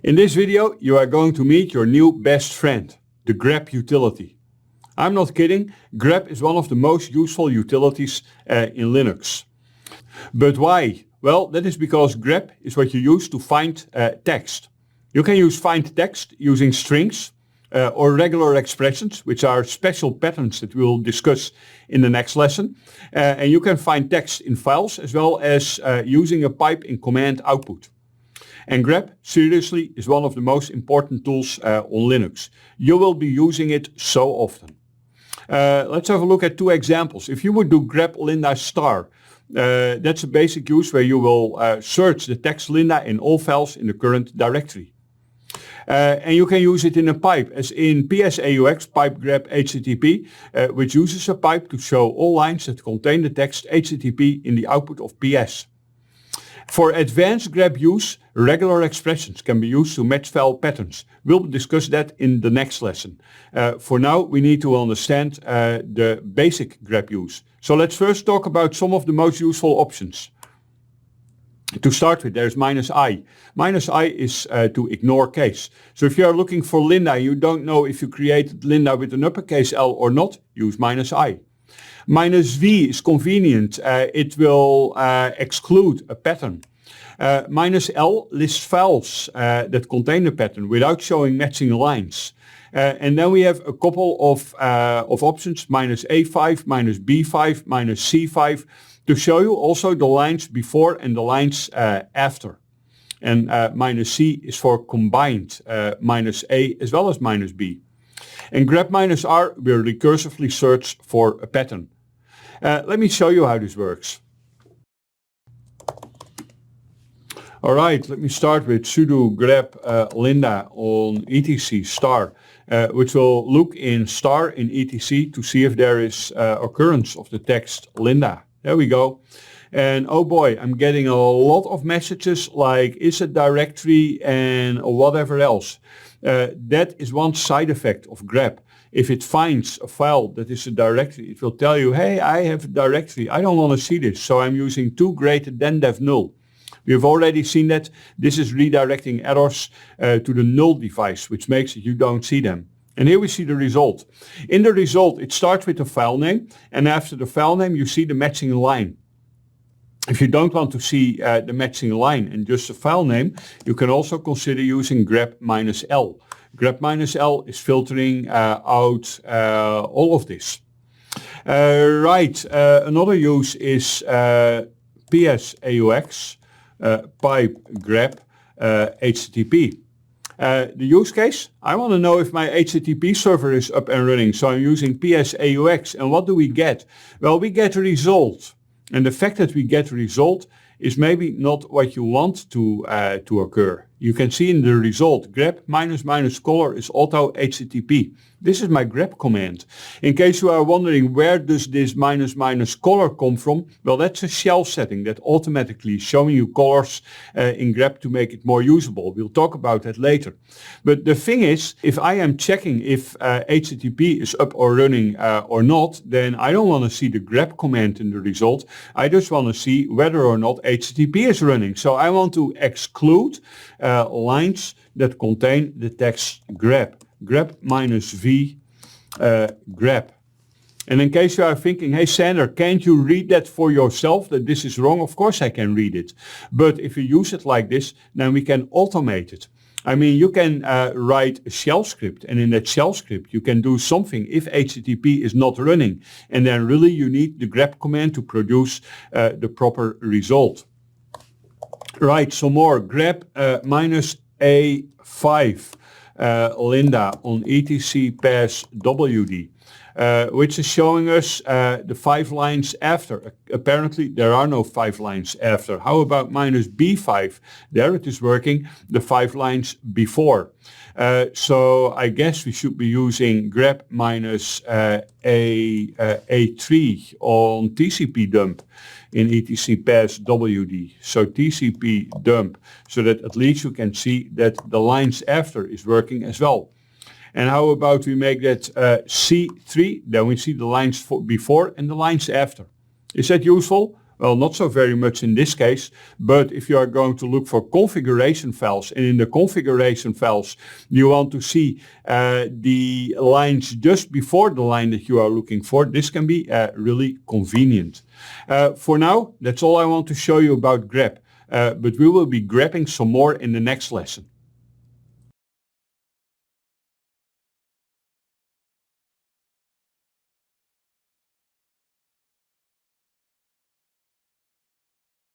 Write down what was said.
In this video, you are going to meet your new best friend, the Grep utility. I'm not kidding, Grep is one of the most useful utilities in Linux. But why? Well, that is because Grep is what you use to find text. You can use find text using strings or regular expressions, which are special patterns that we will discuss in the next lesson. And you can find text in files as well as using a pipe in command output. And Grep, seriously, is one of the most important tools on Linux. You will be using it so often. Let's have a look at two examples. If you would do grep linda star, that's a basic use where you will search the text linda in all files in the current directory. And you can use it in a pipe, as in PSAUX pipe grep HTTP, which uses a pipe to show all lines that contain the text HTTP in the output of PS. For advanced grep use, regular expressions can be used to match file patterns. We'll discuss that in the next lesson. For now, we need to understand the basic grep use. So let's first talk about some of the most useful options. To start with, there's -i. -i is to ignore case. So if you are looking for linda, you don't know if you created linda with an uppercase L or not, use -i. -v is convenient. It will exclude a pattern. -l lists files that contain the pattern without showing matching lines. And then we have a couple of options, -a5, -b5, -c5, to show you also the lines before and the lines after. And -c is for combined -a as well as -b. And grep -r will recursively search for a pattern. Let me show you how this works. Alright, let me start with sudo grep linda on etc star, which will look in star in etc to see if there is occurrence of the text linda. There we go. And oh boy, I'm getting a lot of messages like is a directory and whatever else. That is one side effect of grep. If it finds a file that is a directory, it will tell you, hey, I have a directory. I don't want to see this, so I'm using 2 greater than dev null. We've already seen that. This is redirecting errors to the null device, which makes it you don't see them. And here we see the result. In the result, it starts with the file name, and after the file name, you see the matching line. If you don't want to see the matching line and just the file name, you can also consider using grep -l. Grep -l is filtering out all of this. Another use is PSAUX pipe grep HTTP. The use case, I want to know if my HTTP server is up and running, so I'm using PSAUX. And what do we get? Well, we get a result. And the fact that we get a result is maybe not what you want to occur. You can see in the result, grep --color is auto HTTP. This is my grep command. In case you are wondering where does this --color come from, well, that's a shell setting that automatically is showing you colors in grep to make it more usable. We'll talk about that later. But the thing is, if I am checking if HTTP is up or running or not, then I don't want to see the grep command in the result. I just want to see whether or not HTTP is running. So I want to exclude lines that contain the text grep. Grep -v grep. And in case you are thinking, hey Sander, can't you read that for yourself, that this is wrong? Of course I can read it. But if you use it like this, then we can automate it. I mean, you can write a shell script, and in that shell script you can do something if HTTP is not running. And then really you need the grep command to produce the proper result. Right, some more. Grep -a5 linda on etc pass wd, which is showing us the 5 lines after. Apparently there are no 5 lines after. How about -b5? There it is working, the 5 lines before. So I guess we should be using grep -a3 on tcp dump in etc pass wd. So tcp dump, so that at least you can see that the lines after is working as well. And how about we make that C3, then we see the lines before and the lines after. Is that useful? Well, not so very much in this case, but if you are going to look for configuration files, and in the configuration files you want to see the lines just before the line that you are looking for, this can be really convenient. For now, that's all I want to show you about grep, but we will be grepping some more in the next lesson.